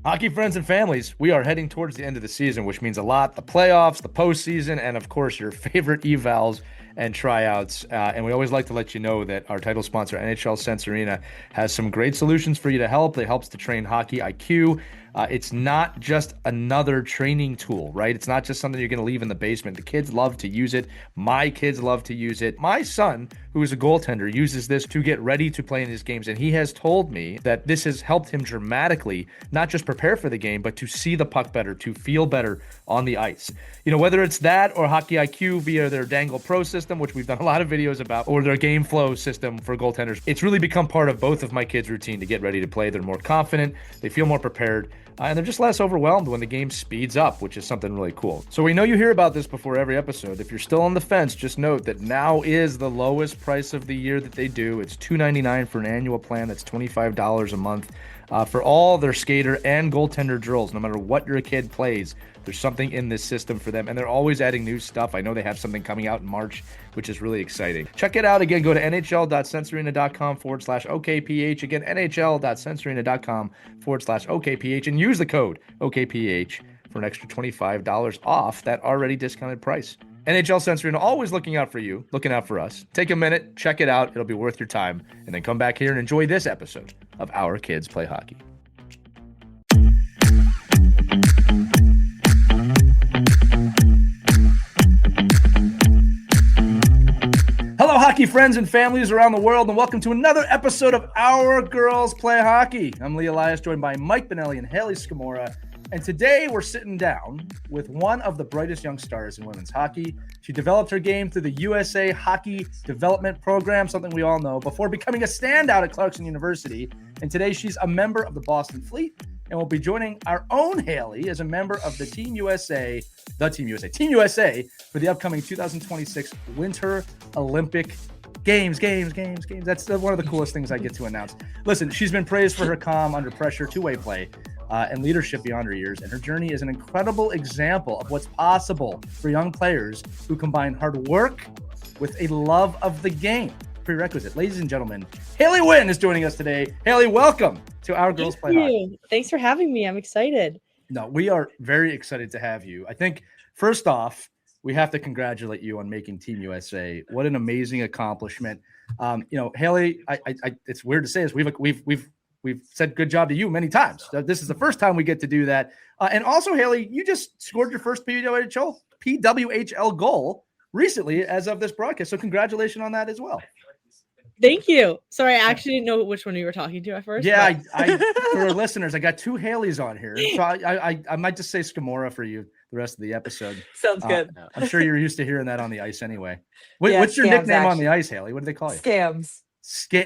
Hockey friends and families, we are heading towards the end of the season, which means a lot. The playoffs, the postseason, and of course, your favorite evals and tryouts. And we always like to let you know that our title sponsor, NHL Sense Arena, has some great solutions for you to help. It helps to train hockey IQ. It's not just another training tool, right? It's not just something you're going to leave in the basement. The kids love to use it. My kids love to use it. My son, who is a goaltender, uses this to get ready to play in his games. And he has told me that this has helped him dramatically, not just prepare for the game, but to see the puck better, to feel better on the ice. You know, whether it's that or Hockey IQ via their Dangle Pro system, which we've done a lot of videos about, or their Game Flow system for goaltenders, it's really become part of both of my kids' routine to get ready to play. They're more confident, they feel more prepared, and they're just less overwhelmed when the game speeds up, which is something really cool. So we know you hear about this before every episode. If you're still on the fence, just note that now is the lowest price of the year that they do. It's $299 for an annual plan. That's $25 a month for all their skater and goaltender drills. No matter what your kid plays, there's something in this system for them, and they're always adding new stuff. I know they have something coming out in March, which is really exciting. Check it out. Again, go to nhl.sensearena.com/OKPH. Again, nhl.sensearena.com/OKPH, and use the code OKPH for an extra $25 off that already discounted price. NHL Sense Arena, always looking out for you, looking out for us. Take a minute, check it out. It'll be worth your time. And then come back here and enjoy this episode of Our Kids Play Hockey. Hello, hockey friends and families around the world, and welcome to another episode of Our Girls Play Hockey. I'm Lee Elias, joined by Mike Bonelli and Hayley Scamurra, and today we're sitting down with one of the brightest young stars in women's hockey. She developed her game through the USA Hockey Development Program, something we all know, before becoming a standout at Clarkson University, and today she's a member of the Boston Fleet, and will be joining our own Hayley as a member of the Team USA for the upcoming 2026 Winter Olympic Games. That's one of the coolest things I get to announce. Listen, she's been praised for her calm under pressure, two-way play, and leadership beyond her years, and her journey is an incredible example of what's possible for young players who combine hard work with a love of the game. Prerequisite. Ladies and gentlemen, Hayley Winn is joining us today. Hayley, welcome to Our Girls Play Hockey. Thanks for having me. I'm excited. No, we are very excited to have you. I think first off, we have to congratulate you on making Team USA. What an amazing accomplishment. Hayley, it's weird to say this. We've said good job to you many times. This is the first time we get to do that. And also, Hayley, you just scored your first PWHL goal recently as of this broadcast. So congratulations on that as well. Thank you. Sorry, I actually didn't know which one you were talking to at first. Yeah, I for our listeners, I got two Hayleys on here. So I might just say Scamurra for you the rest of the episode. Sounds good. I'm sure you're used to hearing that on the ice anyway. What's your nickname on the ice, Hayley? What do they call you? Scams.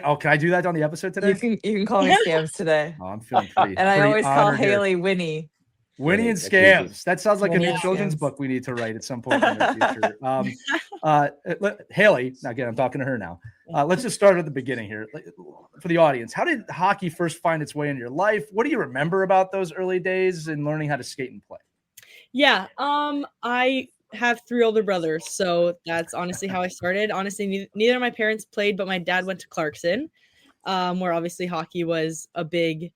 Oh, can I do that on the episode today? You can call me Scams today. Oh, I'm feeling pretty. And I always call Hayley Winnie. Winnie and Scams. That sounds like a new children's book we need to write at some point in the future. Hayley, again, I'm talking to her now. Let's just start at the beginning here. For the audience, how did hockey first find its way into your life? What do you remember about those early days and learning how to skate and play? Yeah, I have three older brothers, so that's honestly how I started. Honestly, neither of my parents played, but my dad went to Clarkson, where obviously hockey was a big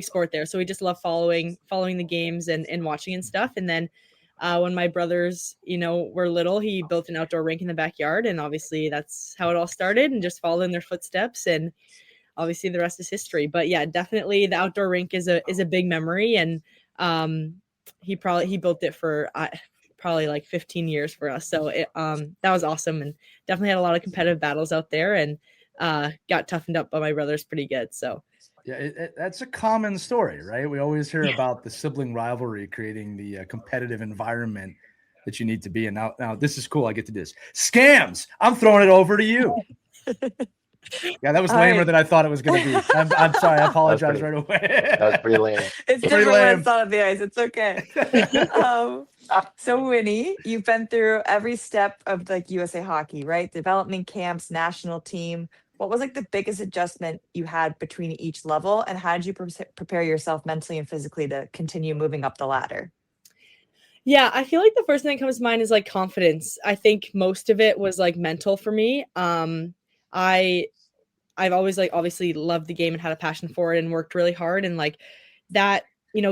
sport there. So we just love following the games and watching and stuff. And then when my brothers, were little, he built an outdoor rink in the backyard. And obviously that's how it all started, and just followed in their footsteps. And obviously the rest is history. But yeah, definitely the outdoor rink is a big memory. And he built it for probably like 15 years for us. So that was awesome, and definitely had a lot of competitive battles out there, and got toughened up by my brothers pretty good. So yeah, that's a common story, right? We always hear about the sibling rivalry creating the competitive environment that you need to be in. Now this is cool. I get to do this. Scams. I'm throwing it over to you. Yeah, that was lamer than I thought it was going to be. I'm sorry. I apologize right away. That was pretty lame. It's different when it's on the ice. It's okay. So Winnie, you've been through every step of USA hockey, right? Development camps, national team. What was the biggest adjustment you had between each level, and how did you prepare yourself mentally and physically to continue moving up the ladder? Yeah, I feel like the first thing that comes to mind is confidence. I think most of it was mental for me. I've always obviously loved the game and had a passion for it and worked really hard, and that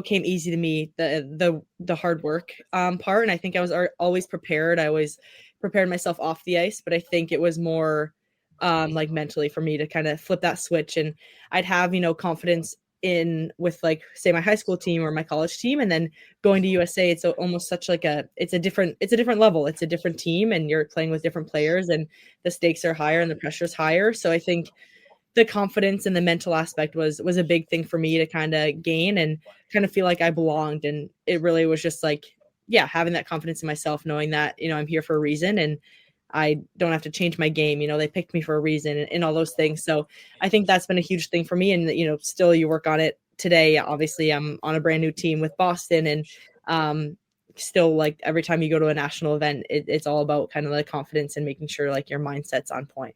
came easy to me, the hard work part. And I think I was always prepared. I always prepared myself off the ice, but I think it was more like mentally for me to kind of flip that switch. And I'd have, confidence in with like say my high school team or my college team, and then going to USA, it's almost such like it's a different level. It's a different team, and you're playing with different players, and the stakes are higher and the pressure's higher. So I think the confidence and the mental aspect was a big thing for me to kind of gain and kind of feel like I belonged. And it really was just like, yeah, having that confidence in myself, knowing that, I'm here for a reason and I don't have to change my game. They picked me for a reason and all those things. So I think that's been a huge thing for me. And, still you work on it today. Obviously I'm on a brand new team with Boston, and still like every time you go to a national event, it's all about kind of the confidence and making sure like your mindset's on point.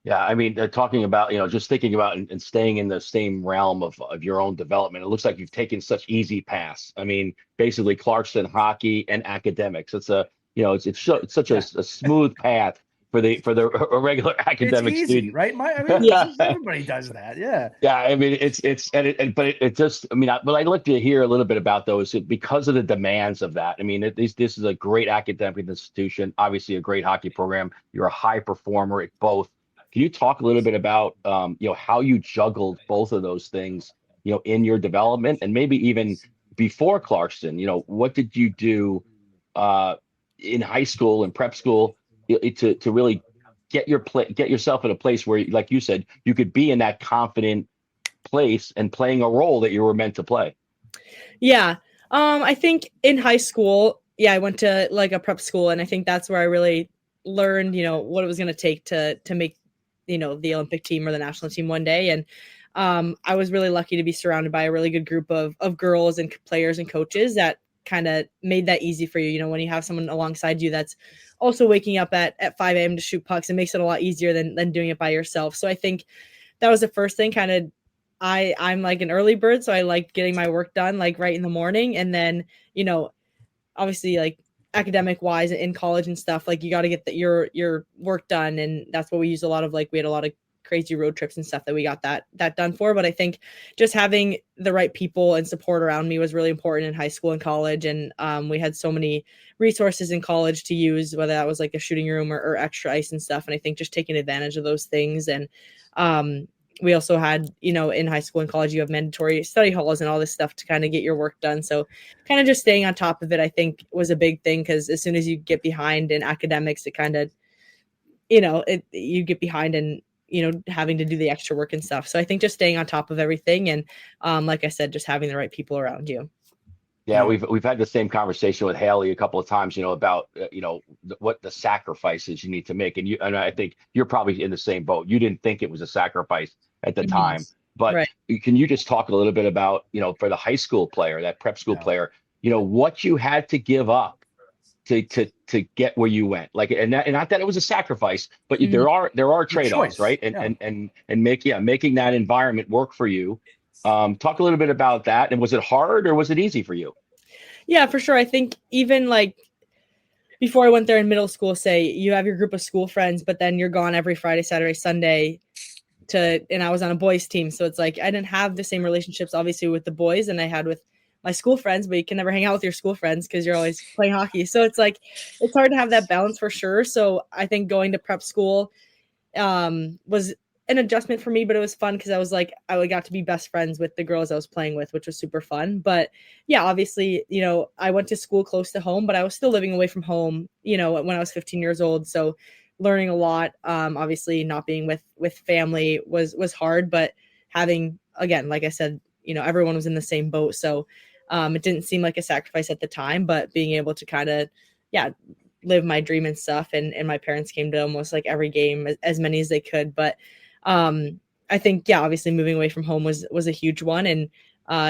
Yeah, I mean, talking about, just thinking about and staying in the same realm of your own development, it looks like you've taken such easy paths. I mean, basically Clarkson, hockey, and academics. It's it's such a smooth path for a regular academic it's easy, student, right? Everybody does that. Yeah. Yeah, I mean, it just, I mean, what I'd like to hear a little bit about though is because of the demands of that. I mean, this is a great academic institution, obviously a great hockey program. You're a high performer at both. Can you talk a little bit about, how you juggled both of those things, in your development, and maybe even before Clarkson, what did you do in high school and prep school to really get yourself in a place where, like you said, you could be in that confident place and playing a role that you were meant to play? Yeah. I think in high school, I went to like a prep school, and I think that's where I really learned, what it was going to take to make, the Olympic team or the national team one day. And I was really lucky to be surrounded by a really good group of girls and players and coaches that kind of made that easy for you. When you have someone alongside you that's also waking up at 5 a.m. to shoot pucks, it makes it a lot easier than doing it by yourself. So I think that was the first thing. Kind of, I'm like an early bird, so I like getting my work done like right in the morning. And then, obviously like academic wise in college and stuff, like you got to get your work done. And that's what we use a lot of, like we had a lot of crazy road trips and stuff that we got that done for. But I think just having the right people and support around me was really important in high school and college. And we had so many resources in college to use, whether that was like a shooting room or extra ice and stuff. And I think just taking advantage of those things. And we also had, in high school and college, you have mandatory study halls and all this stuff to kind of get your work done. So kind of just staying on top of it, I think was a big thing, because as soon as you get behind in academics, it kind of, you get behind and, having to do the extra work and stuff. So I think just staying on top of everything. And like I said, just having the right people around you. Yeah, we've had the same conversation with Hayley a couple of times, about what the sacrifices you need to make, and I think you're probably in the same boat. You didn't think it was a sacrifice at the time, but right. Can you just talk a little bit about, for the high school player, that prep school player, what you had to give up to get where you went, like, and not that it was a sacrifice, but there are trade-offs, right? And making that environment work for you. Talk a little bit about that. And was it hard or was it easy for you? Yeah, for sure. I think even like before I went there in middle school, say you have your group of school friends, but then you're gone every Friday, Saturday, Sunday and I was on a boys team. So it's like, I didn't have the same relationships obviously with the boys and I had with my school friends, but you can never hang out with your school friends because you're always playing hockey. So it's like, it's hard to have that balance for sure. So I think going to prep school was an adjustment for me, but it was fun because I was like, I got to be best friends with the girls I was playing with, which was super fun. But yeah, obviously, I went to school close to home, but I was still living away from home, when I was 15 years old. So learning a lot, obviously not being with family was hard, but having, again, like I said, everyone was in the same boat. So it didn't seem like a sacrifice at the time, but being able to kind of, live my dream and stuff. And my parents came to almost like every game, as many as they could. But I think, obviously moving away from home was a huge one. And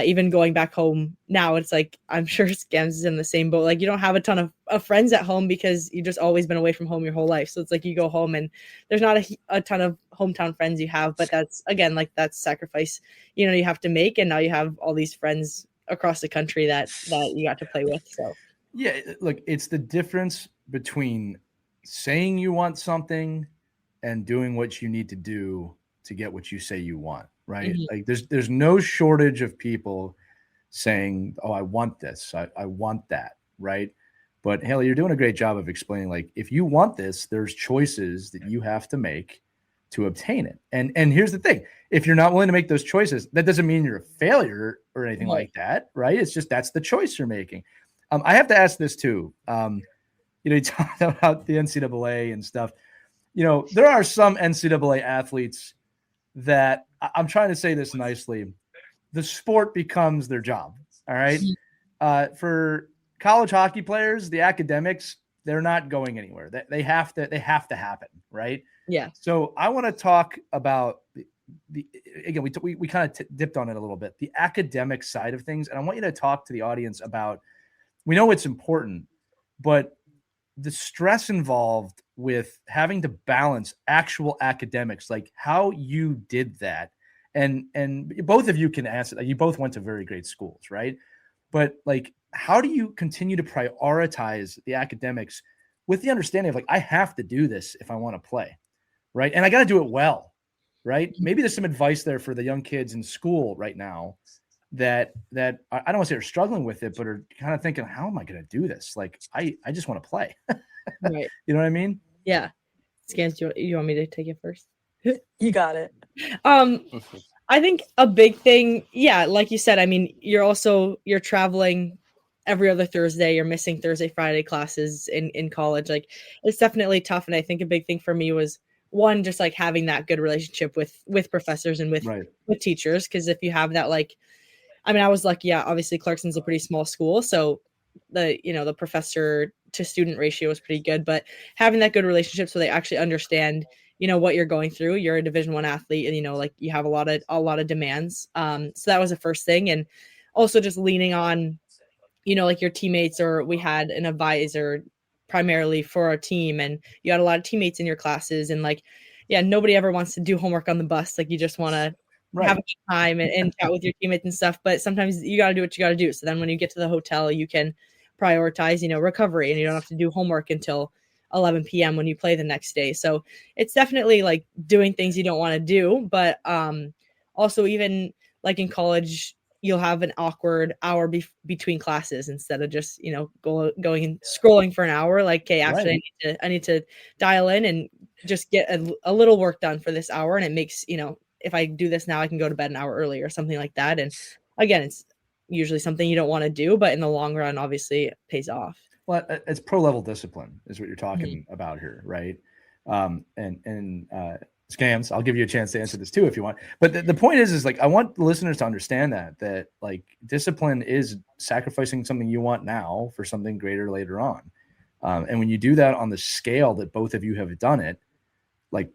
even going back home now, it's like, I'm sure Scams is in the same boat. Like you don't have a ton of friends at home because you've just always been away from home your whole life. So it's like you go home and there's not a ton of hometown friends you have, but that's, again, like that's sacrifice, you have to make. And now you have all these friends across the country that you got to play with. So yeah, look, it's the difference between saying you want something and doing what you need to do to get what you say you want, right? Mm-hmm. Like there's no shortage of people saying, oh, I want this, I want that, right? But Hayley, you're doing a great job of explaining, like, if you want this, there's choices that you have to make to obtain it. And here's the thing. If you're not willing to make those choices, that doesn't mean you're a failure or anything like that, right? It's just that's the choice you're making. I have to ask this too. You talk about the NCAA and stuff. There are some NCAA athletes that, I'm trying to say this nicely, the sport becomes their job. All right. For college hockey players, the academics, they're not going anywhere. They have to happen. Right. Yeah. So I want to talk about the again, we kind of dipped on it a little bit, the academic side of things. And I want you to talk to the audience about, we know it's important, but the stress involved with having to balance actual academics, like how you did that. And both of you can answer that. You both went to very great schools, right? But like, how do you continue to prioritize the academics with the understanding of, like, I have to do this if I want to play, right? And I got to do it well, right? Maybe there's some advice there for the young kids in school right now that I don't want to say are struggling with it, but are kind of thinking, how am I going to do this? Like, I just want to play. Right. You know what I mean? Yeah. Scans, you want me to take it first? You got it. I think a big thing, yeah, like you said, I mean, you're traveling every other Thursday, you're missing Thursday, Friday classes in college. Like, it's definitely tough. And I think a big thing for me was, one, just like having that good relationship with professors and with teachers. Cause if you have that, like, I mean, I was lucky. Yeah, obviously Clarkson's a pretty small school. So the professor to student ratio is pretty good, but having that good relationship so they actually understand, what you're going through. You're a Division I athlete and, like, you have a lot of demands. So that was the first thing. And also just leaning on, like your teammates, or we had an advisor primarily for our team, and you had a lot of teammates in your classes, and like, yeah, nobody ever wants to do homework on the bus. Like, you just want to have a good time and chat with your teammates and stuff. But sometimes you got to do what you got to do. So then when you get to the hotel, you can prioritize, recovery, and you don't have to do homework until 11 p.m. when you play the next day. So it's definitely like doing things you don't want to do. But also, even like in college, you'll have an awkward hour between classes instead of just, going and scrolling for an hour. Like, okay, actually I need to dial in and just get a little work done for this hour. And it makes, if I do this now, I can go to bed an hour early or something like that. And again, it's usually something you don't want to do, but in the long run, obviously it pays off. Well, it's pro level discipline is what you're talking about here. Right. And Scams, I'll give you a chance to answer this too, if you want. But the point is like, I want the listeners to understand that like discipline is sacrificing something you want now for something greater later on. And when you do that on the scale that both of you have done it, like,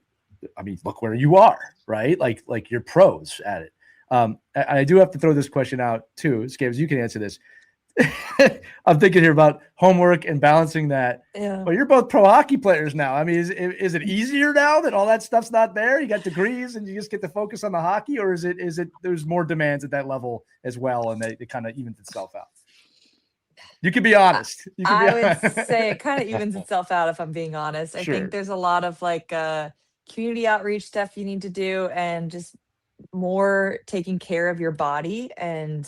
I mean, look where you are, right? Like you're pros at it. I do have to throw this question out too. Scams, you can answer this. I'm thinking here about homework and balancing that. Yeah. But you're both pro hockey players now. I mean, is it easier now that all that stuff's not there? You got degrees and you just get to focus on the hockey, or is it there's more demands at that level as well, and it kind of evens itself out? You can be honest. I would say it kind of evens itself out, if I'm being honest. I Sure. think there's a lot of like community outreach stuff you need to do, and just more taking care of your body, and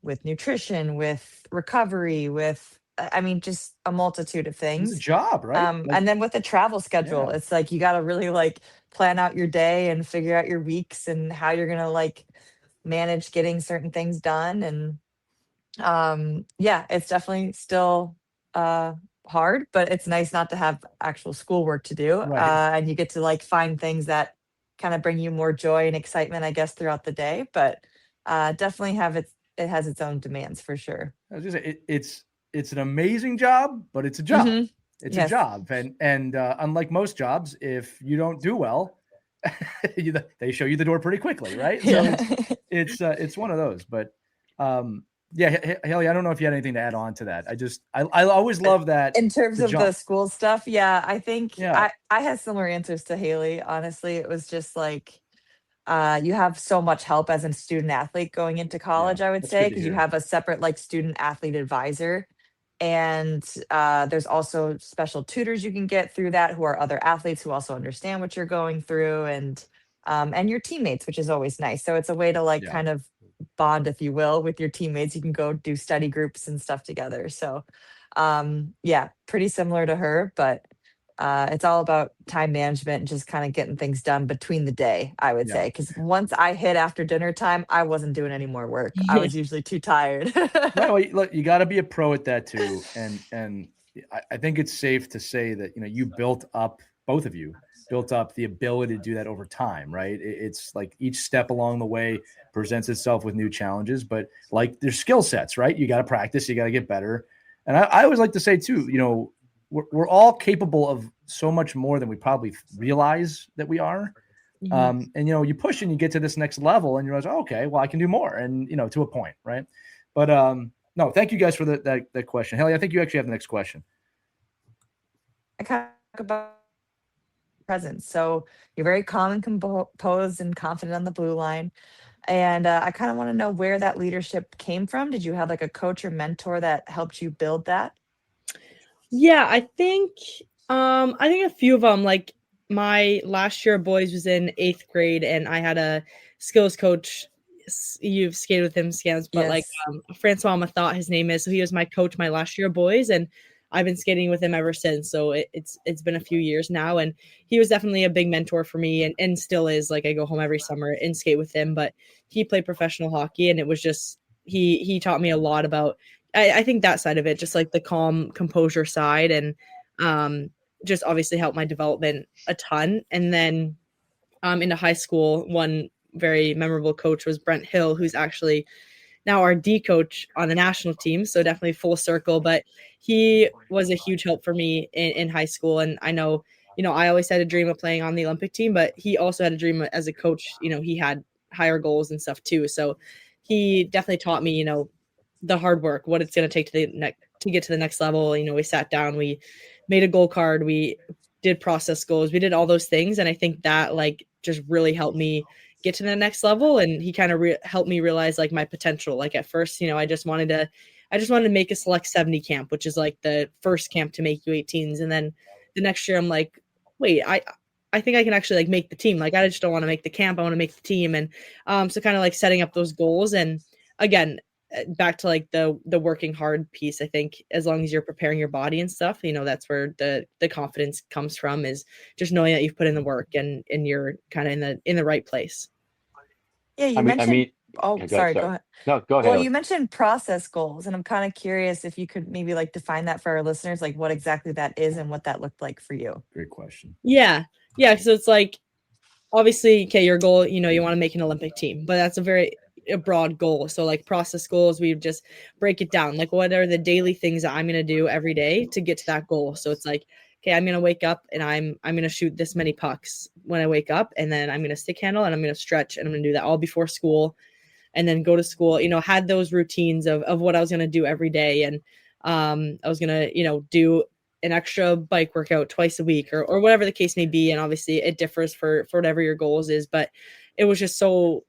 with nutrition, with recovery, with just a multitude of things. It's a job, right? And then with the travel schedule, it's like you got to really like plan out your day and figure out your weeks and how you're gonna like manage getting certain things done. And it's definitely still hard, but it's nice not to have actual schoolwork to do. And you get to like find things that kind of bring you more joy and excitement, I guess, throughout the day. But definitely it has its own demands for sure. I was just say, it's an amazing job, but it's a job. Mm-hmm. It's a job, and unlike most jobs, if you don't do well, they show you the door pretty quickly, right? Yeah. So it's one of those. But Hayley, I don't know if you had anything to add on to that. I always love that in terms of the school stuff. Yeah, I think I had similar answers to Hayley. Honestly, it was just like you have so much help as a student athlete going into college, I would say, because you have a separate like student athlete advisor. And there's also special tutors you can get through that who are other athletes who also understand what you're going through, and your teammates, which is always nice. So it's a way to like kind of bond, if you will, with your teammates. You can go do study groups and stuff together. So, yeah, pretty similar to her, but it's all about time management and just kind of getting things done between the day, I would say. Because once I hit after dinner time, I wasn't doing any more work. I was usually too tired. Well, look, you got to be a pro at that too, and I think it's safe to say that you built up, both of you built up the ability to do that over time, right? It's like each step along the way presents itself with new challenges, but like there's skill sets, right? You got to practice, you got to get better, and I always like to say too, we're all capable of so much more than we probably realize that we are. And you push and you get to this next level and you realize, oh, okay, well, I can do more, and to a point, right? But no, thank you guys for that question. Hayley, I think you actually have the next question. I kind of talk about presence. So you're very calm and composed and confident on the blue line. And I kind of want to know where that leadership came from. Did you have like a coach or mentor that helped you build that? Yeah, I think a few of them. Like my last year of boys was in 8th grade, and I had a skills coach. You've skated with him, Scams, but Yes. Francois Mathot, his name is. So he was my coach my last year of boys, and I've been skating with him ever since. So it's been a few years now, and he was definitely a big mentor for me, and still is. Like I go home every summer and skate with him, but he played professional hockey, and it was just he taught me a lot about. I think that side of it, just like the calm composure side, and just obviously helped my development a ton. And then into high school, one very memorable coach was Brent Hill, who's actually now our D coach on the national team. So definitely full circle, but he was a huge help for me in high school. And I know, I always had a dream of playing on the Olympic team, but he also had a dream as a coach. He had higher goals and stuff too. So he definitely taught me, the hard work, what it's going to take to get to the next level. We sat down, we made a goal card, we did process goals, we did all those things. And I think that just really helped me get to the next level. And he kind of helped me realize my potential. Like at first, I just wanted to make a select 70 camp, which is like the first camp to make U18s. And then the next year I'm like, wait, I think I can actually make the team. I just don't want to make the camp. I want to make the team. And so kind of setting up those goals. And again, back to the working hard piece. I think as long as you're preparing your body and stuff, that's where the confidence comes from, is just knowing that you've put in the work and you're kind of in the right place. Yeah, you mentioned. Sorry, go ahead. No, go ahead. Well, you mentioned process goals, and I'm kind of curious if you could maybe define that for our listeners, what exactly that is and what that looked like for you. Great question. Yeah. So it's obviously, okay, your goal, you want to make an Olympic team, but that's a broad goal. So process goals, we just break it down. What are the daily things that I'm going to do every day to get to that goal? So it's okay, I'm going to wake up and I'm going to shoot this many pucks when I wake up, and then I'm going to stick handle and I'm going to stretch, and I'm going to do that all before school, and then go to school. Had those routines of what I was going to do every day, and I was going to do an extra bike workout twice a week or whatever the case may be. And obviously it differs for whatever your goals is, but it was just so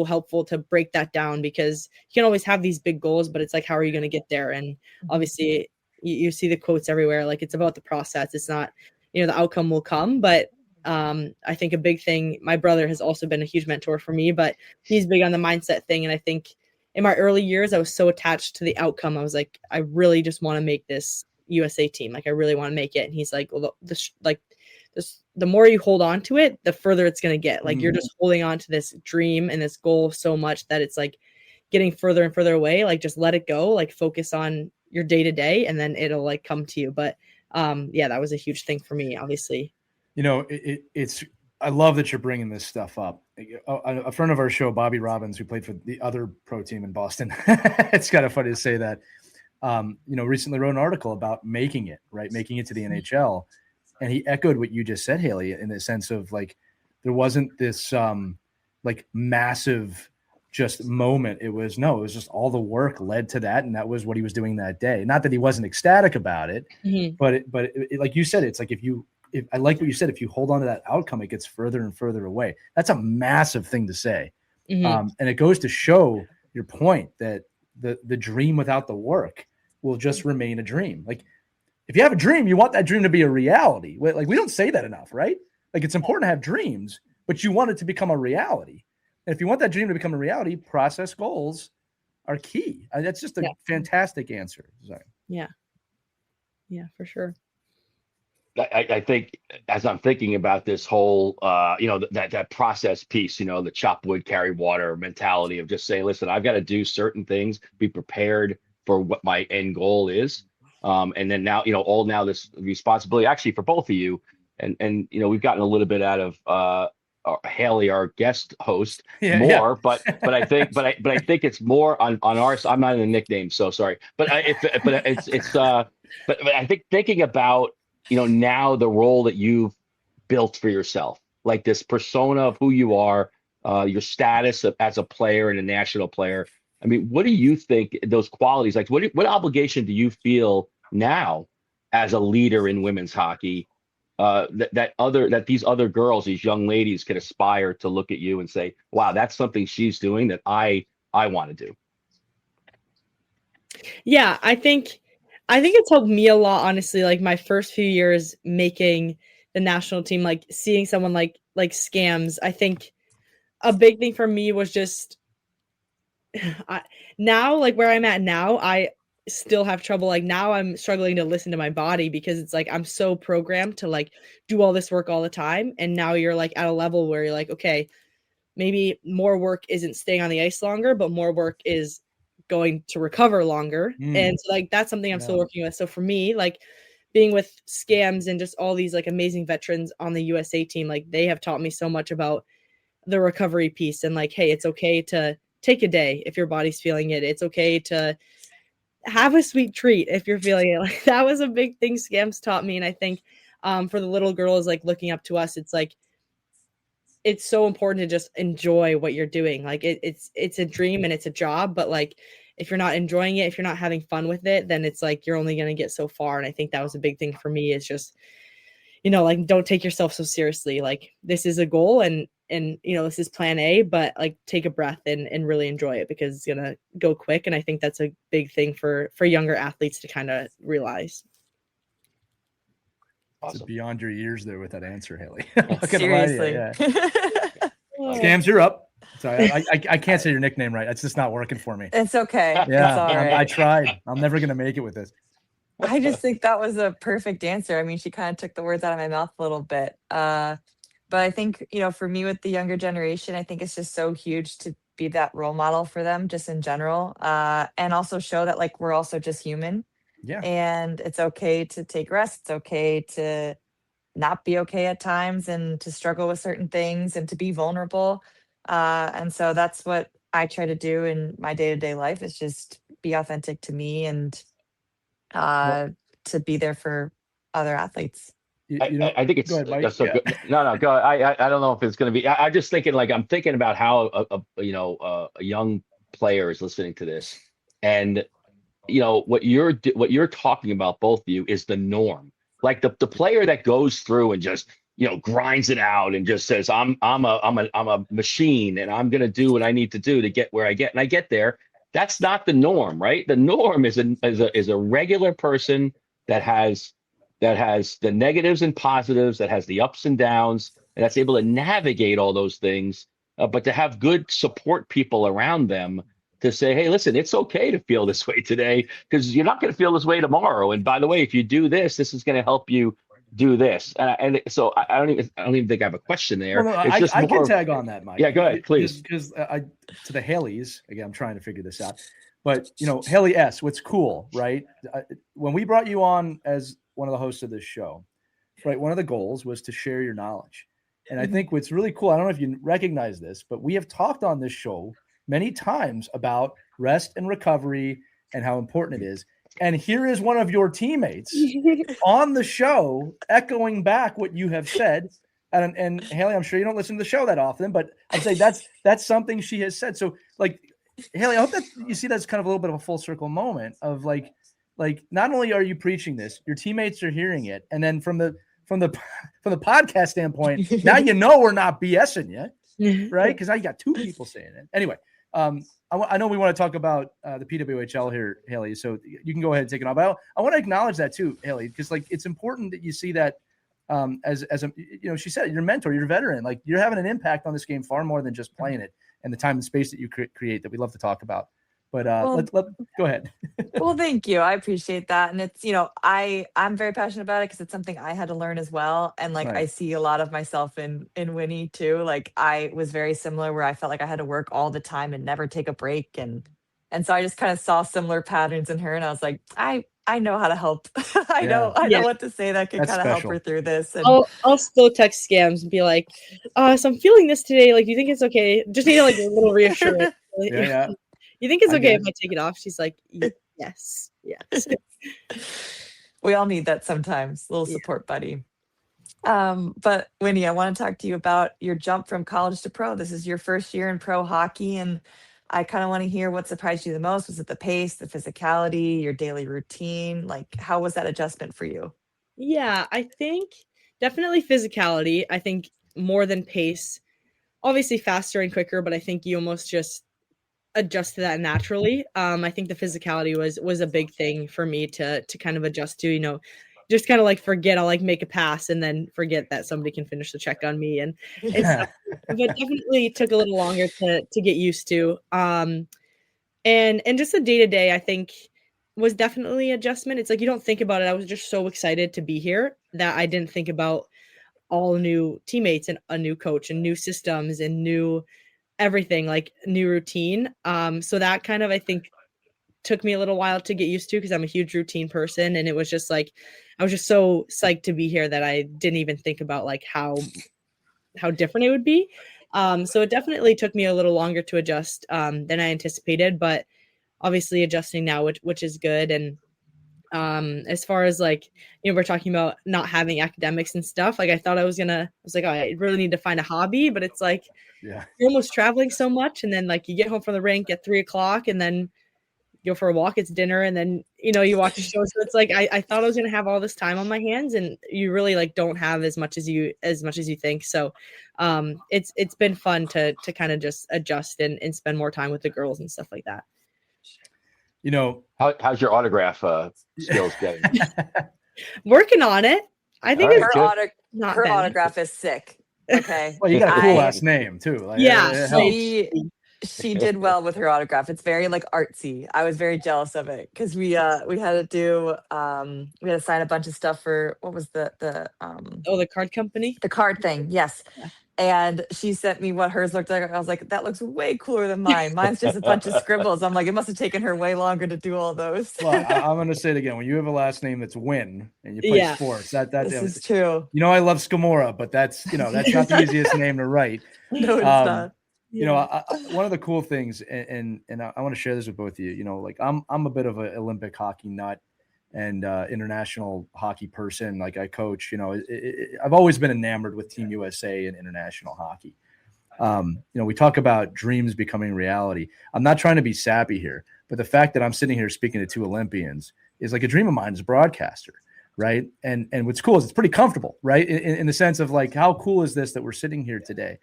helpful to break that down, because you can always have these big goals, but it's how are you going to get there? And obviously you see the quotes everywhere. It's about the process. It's not, the outcome will come. But I think a big thing, my brother has also been a huge mentor for me, but he's big on the mindset thing. And I think in my early years, I was so attached to the outcome. I was I really just want to make this USA team. I really want to make it. And he's well, the more you hold on to it, the further it's going to get. You're just holding on to this dream and this goal so much that it's getting further and further away. Just let it go, focus on your day to day, and then it'll come to you. But yeah, that was a huge thing for me, obviously. It's I love that you're bringing this stuff up. A friend of our show, Bobby Robbins, who played for the other pro team in Boston, it's kind of funny to say that, recently wrote an article about making it to the NHL. And he echoed what you just said, Hayley, in the sense of there wasn't this massive just moment. It was just all the work led to that. And that was what he was doing that day. Not that he wasn't ecstatic about it, but like you said, it's if I like what you said, if you hold on to that outcome, it gets further and further away. That's a massive thing to say. And it goes to show your point that the dream without the work will just remain a dream. If you have a dream, you want that dream to be a reality. We don't say that enough, right? It's important to have dreams, but you want it to become a reality. And if you want that dream to become a reality, process goals are key. That's just a fantastic answer. Sorry. Yeah, for sure. I think as I'm thinking about this whole, that process piece, the chop wood, carry water mentality of just saying, listen, I've got to do certain things, be prepared for what my end goal is. And then now, now this responsibility actually for both of you. And we've gotten a little bit out of Hayley, our guest host, but I think it's more on our. I'm not in the nickname, so sorry. But I think thinking about now the role that you've built for yourself, like this persona of who you are, your status as a player and a national player. I mean, what do you think those qualities, like what obligation do you feel now as a leader in women's hockey, that these other girls, these young ladies can aspire to look at you and say, wow, that's something she's doing that I want to do? Yeah, I think it's helped me a lot, honestly. Like my first few years making the national team, like seeing someone like Scams, I think a big thing for me was just now, like where I'm at now, I still have trouble. Like now I'm struggling to listen to my body because it's like I'm so programmed to like do all this work all the time. And now you're like at a level where you're like, okay, maybe more work isn't staying on the ice longer, but more work is going to recover longer. And so like that's something I'm still working with. So for me, like being with Scams and just all these like amazing veterans on the USA team, like they have taught me so much about the recovery piece and like, hey, it's okay to take a day if your body's feeling it. It's okay to have a sweet treat if you're feeling it. Like that was a big thing Scams taught me. And I think for the little girls like looking up to us, it's like it's so important to just enjoy what you're doing. Like it's a dream and it's a job, but like if you're not enjoying it, if you're not having fun with it, then it's like you're only going to get so far. And I think that was a big thing for me is just, like don't take yourself so seriously. Like this is a goal and this is plan A, but like take a breath and really enjoy it because it's going to go quick. And I think that's a big thing for younger athletes to kind of realize. Awesome. It's beyond your years there with that answer, Hayley. Seriously. Scams, you're up. Sorry, I can't say your nickname right. It's just not working for me. It's okay. Yeah, it's all right. I tried. I'm never going to make it with this. I just think that was a perfect answer. I mean, she kind of took the words out of my mouth a little bit. But I think, for me with the younger generation, I think it's just so huge to be that role model for them just in general. And also show that like we're also just human. Yeah. And it's okay to take rest. It's okay to not be okay at times and to struggle with certain things and to be vulnerable. And so that's what I try to do in my day-to-day life is just be authentic to me and to be there for other athletes. I think it's go ahead, Mike. That's so good. No, go. I don't know if it's going to be. I'm just thinking I'm thinking about how a young player is listening to this, and what you're talking about, both of you, is the norm. Like the player that goes through and just grinds it out and just says I'm a machine and I'm going to do what I need to do to get where I get, and I get there. That's not the norm, right? The norm is a regular person that has the negatives and positives, that has the ups and downs, and that's able to navigate all those things, but to have good support people around them to say, hey, listen, it's okay to feel this way today because you're not going to feel this way tomorrow. And by the way, if you do this, this is going to help you do this. And so I don't even think I have a question there. No, I can tag on that, Mike. Yeah, go ahead, please. Because to the Haleys, again, I'm trying to figure this out. But, Hayley S., what's cool, right? When we brought you on as one of the hosts of this show, right, one of the goals was to share your knowledge. And I think what's really cool, I don't know if you recognize this, but we have talked on this show many times about rest and recovery and how important it is. And here is one of your teammates on the show echoing back what you have said. And Hayley, I'm sure you don't listen to the show that often, but I'd say that's something she has said. So like, Hayley, I hope that you see that's kind of a little bit of a full circle moment of like not only are you preaching this, your teammates are hearing it. And then from the podcast standpoint, now we're not BSing you, right? Because now you got two people saying it. Anyway, I know we want to talk about the PWHL here, Hayley, so you can go ahead and take it on. But I want to acknowledge that too, Hayley, because like it's important that you see that as a she said, your mentor, your veteran, like you're having an impact on this game far more than just playing it. and the time and space that you create that we love to talk about. But Well, go ahead. well, thank you. I appreciate that. And it's, I'm very passionate about it because it's something I had to learn as well. And like I Right. see a lot of myself in Winnie too. Like I was very similar where I felt like I had to work all the time and never take a break. And so I just kind of saw similar patterns in her and I was like, I know how to help. I know Yeah. what to say that can That's kind of help her special. through this. And I'll still text Scams and be like, so I'm feeling this today. Like, do you think it's okay? Just need like a little reassurance. Yeah. You think it's I okay get if it. I take it off? She's like, yes. we all need that sometimes, little Yeah. support buddy. But Winnie, I want to talk to you about your jump from college to pro. This is your first year in pro hockey, and I kind of want to hear what surprised you the most. Was it the pace, the physicality, your daily routine? Like, how was that adjustment for you? Yeah, I think definitely physicality. I think more than pace. Obviously faster and quicker, but I think you almost just adjust to that naturally. I think the physicality was a big thing for me to kind of adjust to, just kind of like forget I'll like make a pass and then forget that somebody can finish the check on me and stuff. But definitely took a little longer to get used to. And just the day to day, I think was definitely adjustment. It's like you don't think about it. I was just so excited to be here that I didn't think about all new teammates and a new coach and new systems and new everything, like new routine. So that kind of, I think, took me a little while to get used to because I'm a huge routine person. And it was just like, I was just so psyched to be here that I didn't even think about like how different it would be. So it definitely took me a little longer to adjust than I anticipated, but obviously adjusting now, which is good. And as far as like, we're talking about not having academics and stuff, like I was like, oh, I really need to find a hobby, but it's like, Yeah. you're almost traveling so much. And then like you get home from the rink at 3:00 and then go for a walk, it's dinner. And then, you watch a show. So it's like, I thought I was going to have all this time on my hands and you really like don't have as much as you think. So it's been fun to kind of just adjust and spend more time with the girls and stuff like that. How's your autograph skills getting? Working on it. I think All it's right, not her bad. autograph is sick. Okay. Well, you got a cool last name too. Like, Yeah, it helps. She did well with her autograph. It's very like artsy. I was very jealous of it because we had to do we had to sign a bunch of stuff for what was the the card company, the card thing. Yes. Yeah. And she sent me what hers looked like. I was like, that looks way cooler than mine. Mine's just a bunch of scribbles. I'm like, it must have taken her way longer to do all those. Well, I'm going to say it again. When you have a last name that's Winn and you play sports, this is true. I love Scamurra, but that's that's not the easiest name to write. No, it's not. One of the cool things, and I want to share this with both of you. Like I'm a bit of an Olympic hockey nut and international hockey person. Like I coach. I've always been enamored with Team USA and international hockey. We talk about dreams becoming reality. I'm not trying to be sappy here, but the fact that I'm sitting here speaking to two Olympians is like a dream of mine as a broadcaster, right? And what's cool is it's pretty comfortable, right? In the sense of like, how cool is this that we're sitting here today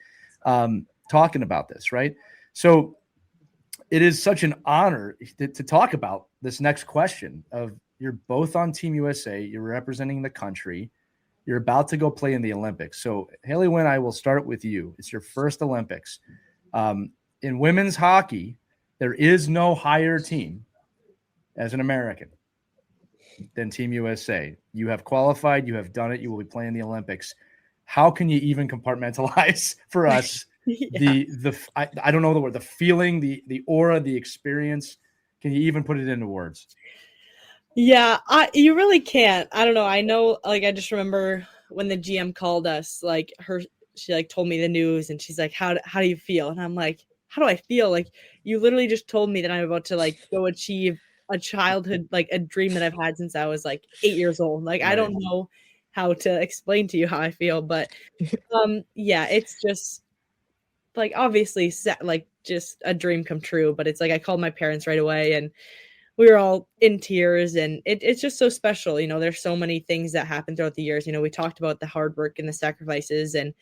talking about this, right? So it is such an honor to talk about this next question of you're both on Team USA, you're representing the country, you're about to go play in the Olympics. So Hayley Winn, I will start with you. It's your first Olympics. In women's hockey, there is no higher team as an American than Team USA. You have qualified, you have done it, you will be playing the Olympics. How can you even compartmentalize for us I don't know the word, the feeling, the aura, the experience? Can you even put it into words? Yeah, you really can't. I don't know. I know, like, I just remember when the GM called us, like she like told me the news and she's like, how do you feel? And I'm like, how do I feel? Like, you literally just told me that I'm about to like go achieve a childhood, like a dream that I've had since I was like 8 years old. Like, right. I don't know how to explain to you how I feel, but it's just like, obviously like just a dream come true. But it's like, I called my parents right away and we were all in tears, and it's just so special. There's so many things that happen throughout the years. We talked about the hard work and the sacrifices, and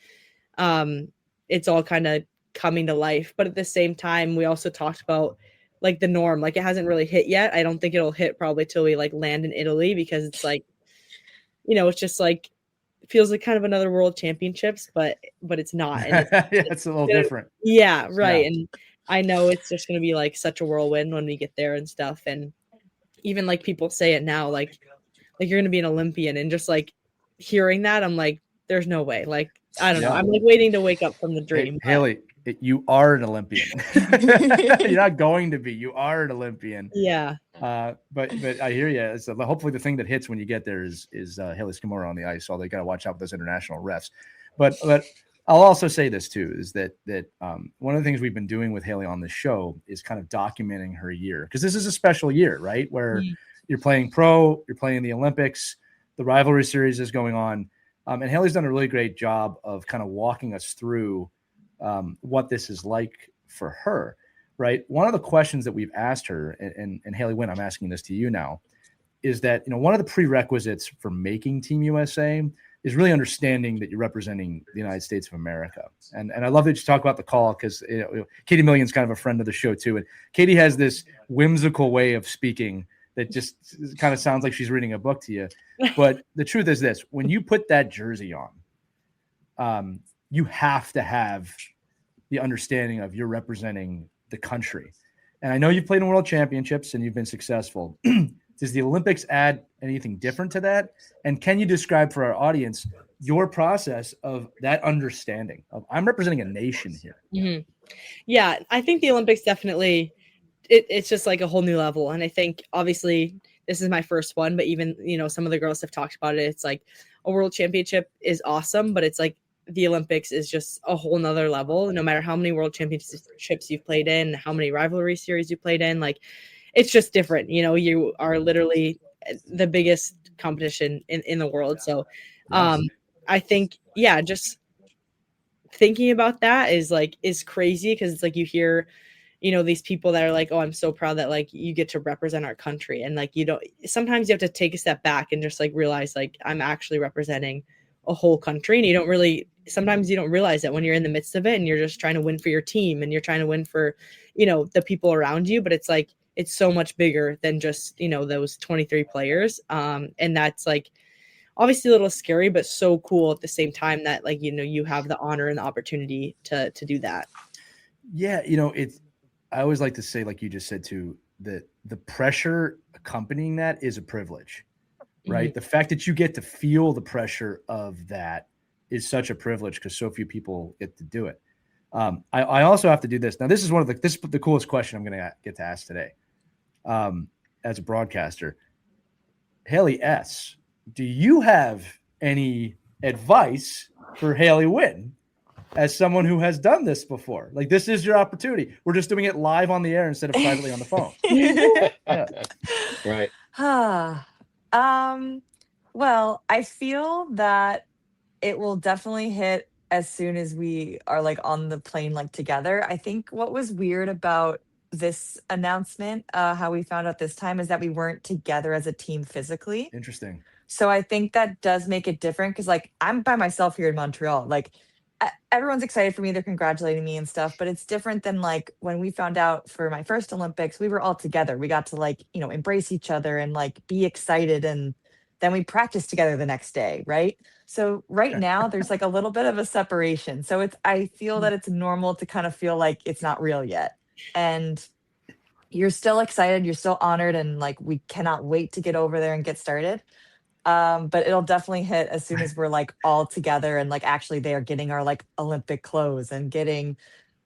it's all kind of coming to life. But at the same time, we also talked about like the norm. Like, it hasn't really hit yet. I don't think it'll hit probably till we like land in Italy, because it's like, it's just like feels like kind of another world championships, but it's not. And It's a little different. Yeah, right. Yeah. And I know it's just going to be like such a whirlwind when we get there and stuff. And even like people say it now, like you're going to be an Olympian, and just like hearing that, I'm like, there's no way. Like, I don't know. I'm like waiting to wake up from the dream. Haley, you are an Olympian. You're not going to be. You are an Olympian. Yeah. But I hear you. So hopefully the thing that hits when you get there is Hayley Scamurra on the ice. So they got to watch out with those international refs. But I'll also say this too, is that one of the things we've been doing with Hayley on the show is kind of documenting her year, because this is a special year, right? Where you're playing pro, you're playing the Olympics, the rivalry series is going on. And Hayley's done a really great job of kind of walking us through what this is like for her, right? One of the questions that we've asked her, and Hayley Winn, I'm asking this to you now, is that, one of the prerequisites for making Team USA is really understanding that you're representing the United States of America. And I love that you talk about the call, because Katie Million's kind of a friend of the show too. And Katie has this whimsical way of speaking that just kind of sounds like she's reading a book to you. But the truth is this: when you put that jersey on, you have to have the understanding of you're representing the country. And I know you've played in world championships and you've been successful. Does the Olympics add anything different to that? And can you describe for our audience your process of that understanding of, I'm representing a nation here? Mm-hmm. Yeah, I think the Olympics definitely, it's just like a whole new level. And I think obviously this is my first one, but even, some of the girls have talked about it. It's like a world championship is awesome, but it's like the Olympics is just a whole nother level. No matter how many world championships you've played in, how many rivalry series you played in, like, it's just different. You are literally the biggest competition in the world. So I think, just thinking about that is crazy, because it's like you hear, these people that are like, oh, I'm so proud that like you get to represent our country. And like, sometimes you have to take a step back and just like realize like I'm actually representing a whole country. And sometimes you don't realize that when you're in the midst of it and you're just trying to win for your team and you're trying to win for, the people around you. But it's like, it's so much bigger than just, those 23 players. And that's like obviously a little scary, but so cool at the same time that like, you have the honor and the opportunity to do that. Yeah. I always like to say, like you just said too, that the pressure accompanying that is a privilege, right? Mm-hmm. The fact that you get to feel the pressure of that is such a privilege, because so few people get to do it. I also have to do this. Now, this is the coolest question I'm going to get to ask today. As a broadcaster, Hayley S., do you have any advice for Hayley Winn as someone who has done this before? Like, this is your opportunity. We're just doing it live on the air instead of privately on the phone. Yeah. Right. Well, I feel that it will definitely hit as soon as we are like on the plane, like together. I think what was weird about this announcement, how we found out this time, is that we weren't together as a team physically. Interesting. So I think that does make it different, because like I'm by myself here in Montreal. Like everyone's excited for me, they're congratulating me and stuff, but it's different than like when we found out for my first Olympics, we were all together. We got to like, embrace each other and like be excited, and then we practiced together the next day, right? So right now there's like a little bit of a separation. So I feel that it's normal to kind of feel like it's not real yet. And you're still excited, you're still honored, and like we cannot wait to get over there and get started. But it'll definitely hit as soon as we're like all together and like actually they are getting our like Olympic clothes and getting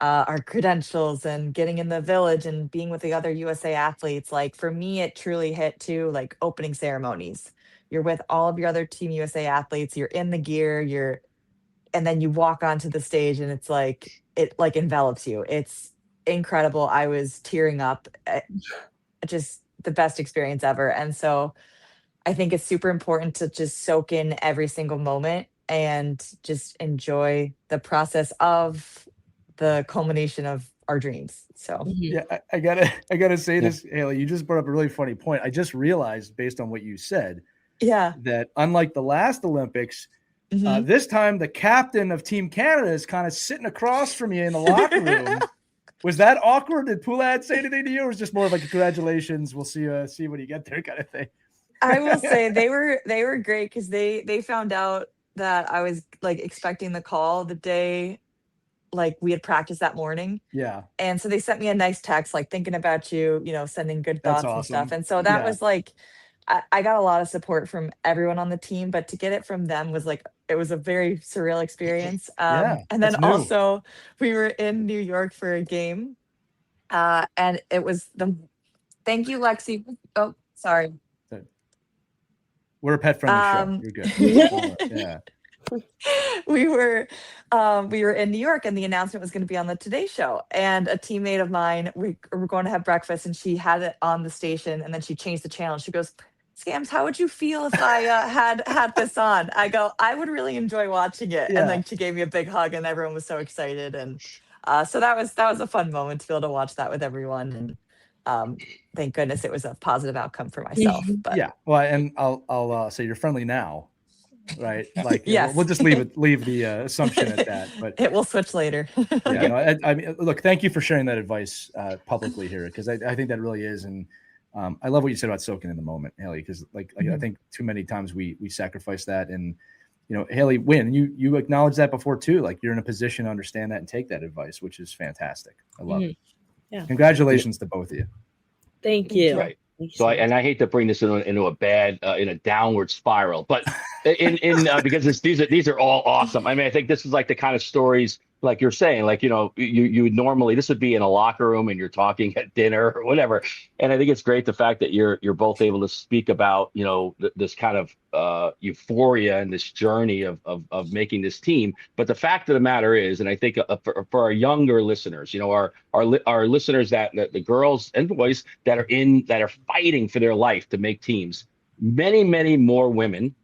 our credentials and getting in the village and being with the other USA athletes. Like for me, it truly hit too, like opening ceremonies. You're with all of your other Team USA athletes, you're in the gear, and then you walk onto the stage and it's like, it like envelops you. It's incredible. I was tearing up. Just the best experience ever. And so I think it's super important to just soak in every single moment and just enjoy the process of the culmination of our dreams. So yeah, I gotta say this, Hayley, you just brought up a really funny point. I just realized, based on what you said, that unlike the last Olympics, this time the captain of Team Canada is kind of sitting across from you in the locker room. Was that awkward? Did Poulad say anything to you, or was it just more like congratulations, we'll see when you get there kind of thing? I will say they were great, because they found out that I was like expecting the call the day like we had practiced that morning. Yeah. And so they sent me a nice text, like thinking about you, sending good That's thoughts and stuff. awesome. And so that Yeah. was like, I got a lot of support from everyone on the team, but to get it from them was like, it was a very surreal experience. Yeah, And then that's new. also we were in New York for a game. And it was thank you, Lexi. Oh, sorry. We're a pet friendly show. You're good. Yeah. we were in New York and the announcement was going to be on the Today Show, and a teammate of mine, we were going to have breakfast and she had it on the station and then she changed the channel. She goes, Scams, how would you feel if I had this on? I go, I would really enjoy watching it. Yeah. And then she gave me a big hug and everyone was so excited. And so that was a fun moment to be able to watch that with everyone. And thank goodness it was a positive outcome for myself. But yeah. Well, and I'll say you're friendly now. Right. Like, yes. we'll just leave the assumption at that, but it will switch later. yeah, no, I mean, look, thank you for sharing that advice publicly here, because I think that really is. And I love what you said about soaking in the moment, Hayley, because like I think too many times we sacrifice that. And, Hayley, Winn, you acknowledged that before too. Like, you're in a position to understand that and take that advice, which is fantastic. I love it. Yeah. Congratulations to both of you. Thank you. Right. So I hate to bring this into a bad in a downward spiral, but because these are all awesome. I mean, I think this is like the kind of stories, like you're saying, like, you would normally, this would be in a locker room and you're talking at dinner or whatever. And I think it's great the fact that you're both able to speak about, this kind of euphoria and this journey of making this team. But the fact of the matter is, and I think for our younger listeners, our listeners, that the girls and boys that are fighting for their life to make teams, many, many more women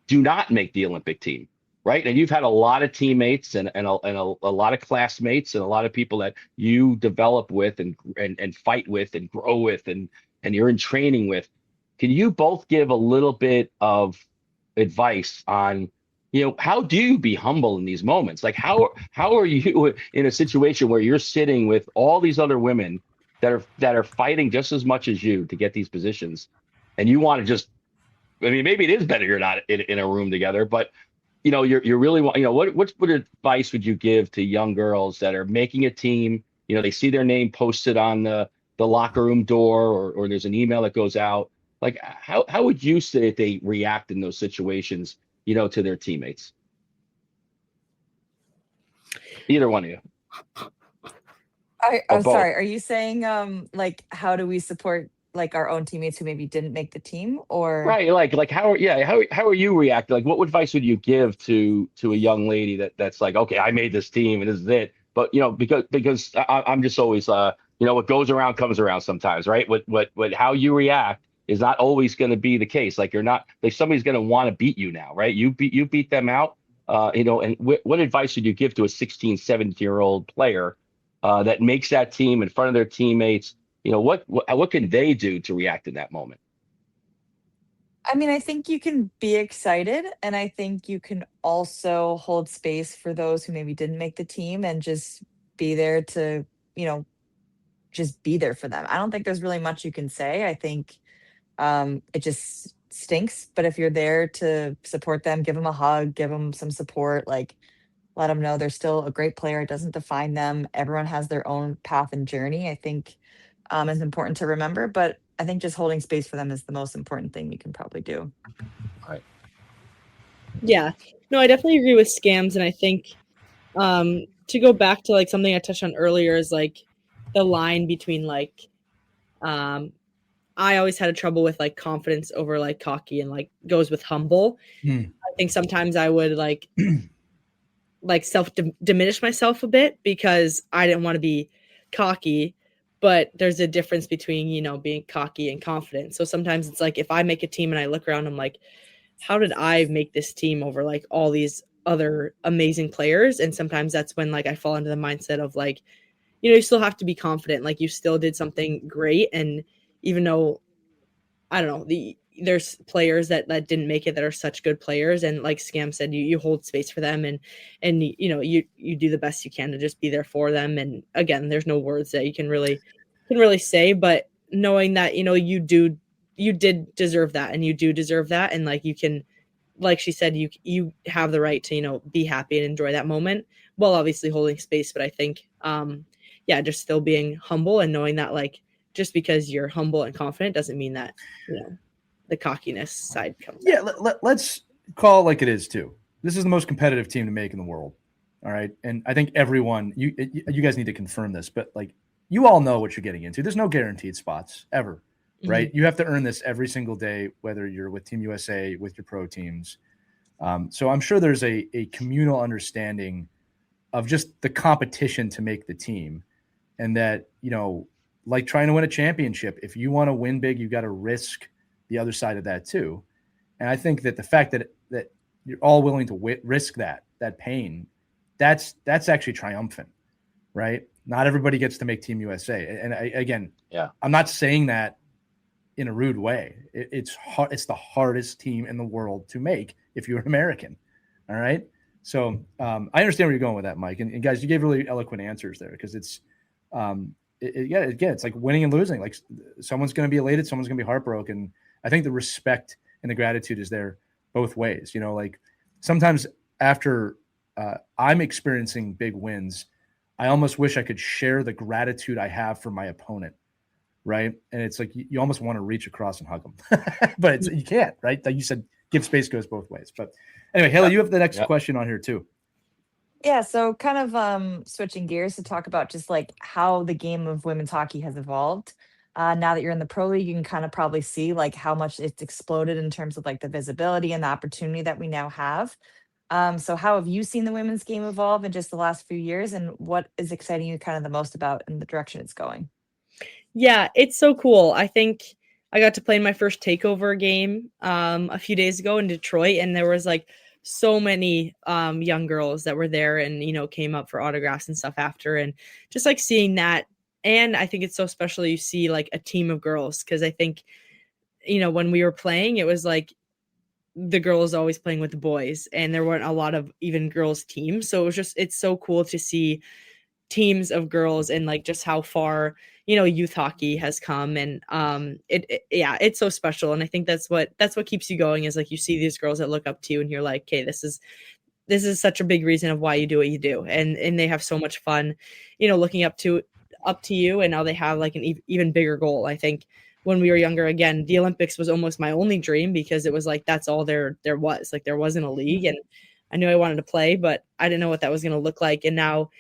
do not make the Olympic team. Right. And you've had a lot of teammates and a lot of classmates and a lot of people that you develop with and fight with and grow with and you're in training with. Can you both give a little bit of advice on, how do you be humble in these moments? Like, how are you in a situation where you're sitting with all these other women that are fighting just as much as you to get these positions, and you want to just, I mean, maybe it is better you're not in a room together, but you're really, what advice would you give to young girls that are making a team? They see their name posted on the locker room door, or there's an email that goes out. Like, how would you say that they react in those situations, to their teammates? Either one of you. I'm sorry. Are you saying, like, how do we support like our own teammates who maybe didn't make the team, or right? Like how are you reacting? Like, what advice would you give to a young lady that's like, okay, I made this team and this is it. But because I'm just always what goes around comes around sometimes, right? What how you react is not always going to be the case. Like, you're not, like, somebody's going to want to beat you now, right? You beat them out, and what advice would you give to a 16, 17-year-old player that makes that team in front of their teammates? What can they do to react in that moment? I mean, I think you can be excited, and I think you can also hold space for those who maybe didn't make the team and just be there to, just be there for them. I don't think there's really much you can say. I think it just stinks, but if you're there to support them, give them a hug, give them some support, like, let them know they're still a great player. It doesn't define them. Everyone has their own path and journey, I think, is important to remember. But I think just holding space for them is the most important thing you can probably do. Right. Yeah. No, I definitely agree with Scams. And I think to go back to like something I touched on earlier is like the line between like I always had a trouble with like confidence over like cocky, and like goes with humble. I think sometimes I would like diminish myself a bit because I didn't want to be cocky, but there's a difference between, being cocky and confident. So sometimes it's like, if I make a team and I look around, I'm like, how did I make this team over like all these other amazing players? And sometimes that's when like I fall into the mindset of like, you still have to be confident. Like, you still did something great. And even though, I don't know, there's players that didn't make it that are such good players, and like Scam said, you hold space for them, and you do the best you can to just be there for them. And again, there's no words that you can really say, but knowing that you did deserve that, and you do deserve that, and like you can like she said, you have the right to, you know, be happy and enjoy that moment while obviously holding space. But I think, just still being humble and knowing that, like, just because you're humble and confident doesn't mean that, you know, the cockiness side comes out. Let's call it like it is too. This is the most competitive team to make in the world. All right. And I think everyone, you guys need to confirm this, but like, you all know what you're getting into. There's no guaranteed spots ever, right? You have to earn this every single day, whether you're with Team USA, with your pro teams. So I'm sure there's a communal understanding of just the competition to make the team, and that, you know, like trying to win a championship, if you want to win big, you got to risk the other side of that too. And I think that the fact that you're all willing to risk that pain, that's actually triumphant, right? Not everybody gets to make Team USA. And I'm not saying that in a rude way. It's hard. It's the hardest team in the world to make if you're an American. All right. So I understand where you're going with that, Mike. And guys, you gave really eloquent answers there, because it's, it's like winning and losing. Like, someone's going to be elated, someone's going to be heartbroken. I think the respect and the gratitude is there both ways. You know, like sometimes after I'm experiencing big wins, I almost wish I could share the gratitude I have for my opponent, right? And it's like you almost want to reach across and hug them, but you can't, right? Like you said, give space goes both ways. But anyway, Hayley, you have the next question on here too. Yeah, so kind of switching gears to talk about just like how the game of women's hockey has evolved. Now that you're in the pro league, you can kind of probably see like how much it's exploded in terms of like the visibility and the opportunity that we now have. So how have you seen the women's game evolve in just the last few years, and what is exciting you kind of the most about in the direction it's going? Yeah, it's so cool. I think I got to play in my first takeover game a few days ago in Detroit, and there was like so many young girls that were there and, you know, came up for autographs and stuff after, and just like seeing that. And I think it's so special you see like a team of girls, because I think, you know, when we were playing, it was like the girls always playing with the boys, and there weren't a lot of even girls teams. So it's so cool to see teams of girls and like just how far, you know, youth hockey has come. And it's so special. And I think that's what keeps you going, is like you see these girls that look up to you and you're like, okay, this is such a big reason of why you do what you do. And they have so much fun, you know, looking up to you. And now they have like an even bigger goal. I think when we were younger, again, the Olympics was almost my only dream, because it was like, that's all there was. Like, there wasn't a league, and I knew I wanted to play, but I didn't know what that was going to look like. And now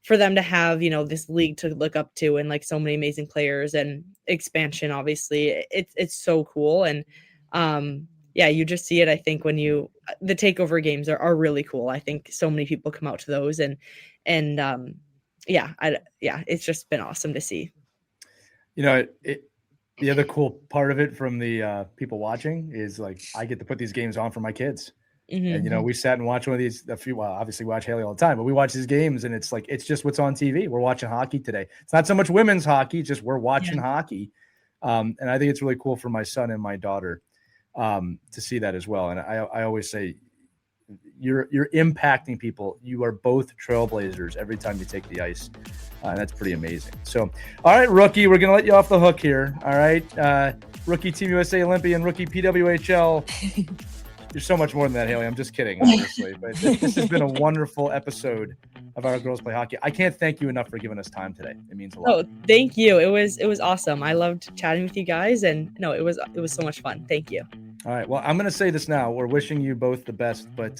for them to have, you know, this league to look up to, and like so many amazing players and expansion, obviously it's so cool. And you just see it. I think when the takeover games are really cool. I think so many people come out to those, and it's just been awesome to see. You know, the other cool part of it from the people watching is like, I get to put these games on for my kids. Mm-hmm. And, you know, we sat and watched one of these, obviously watch Hayley all the time, but we watch these games, and it's like, it's just what's on TV. We're watching hockey today. It's not so much women's hockey, just we're watching hockey. And I think it's really cool for my son and my daughter to see that as well. And I always say, you're impacting people. You are both trailblazers every time you take the ice. And that's pretty amazing. So, all right, rookie, we're going to let you off the hook here. All right. Rookie Team USA Olympian, rookie PWHL. You're so much more than that, Hayley. I'm just kidding, obviously. But this has been a wonderful episode of Our Girls Play Hockey. I can't thank you enough for giving us time today. It means a lot. Oh, thank you. It was awesome. I loved chatting with you guys, and no, it was so much fun. Thank you. All right. Well, I'm going to say this now. We're wishing you both the best. But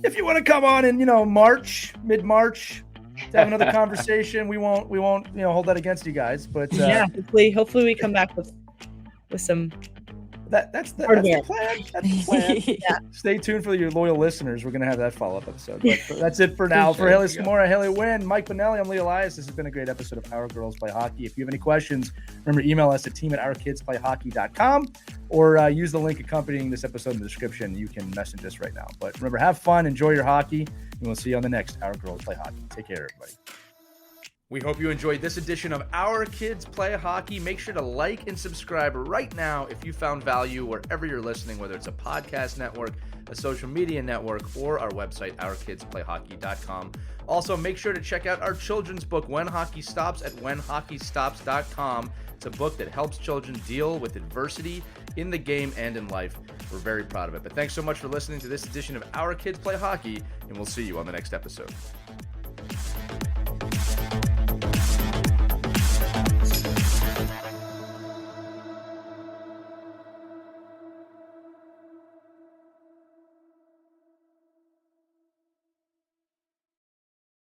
if you want to come on in, mid-March, to have another conversation, we won't, hold that against you guys. But hopefully we come back with some. That's the plan. That's the plan. Yeah. Stay tuned for your loyal listeners. We're going to have that follow-up episode. But that's it for now. For Hayley Scamurra, Hayley Winn, Mike Bonelli, I'm Lee Elias. This has been a great episode of Our Girls Play Hockey. If you have any questions, remember, email us at team@ourkidsplayhockey.com, or use the link accompanying this episode in the description. You can message us right now. But remember, have fun, enjoy your hockey, and we'll see you on the next Our Girls Play Hockey. Take care, everybody. We hope you enjoyed this edition of Our Kids Play Hockey. Make sure to like and subscribe right now if you found value wherever you're listening, whether it's a podcast network, a social media network, or our website, ourkidsplayhockey.com. Also, make sure to check out our children's book, When Hockey Stops, at whenhockeystops.com. It's a book that helps children deal with adversity in the game and in life. We're very proud of it. But thanks so much for listening to this edition of Our Kids Play Hockey, and we'll see you on the next episode.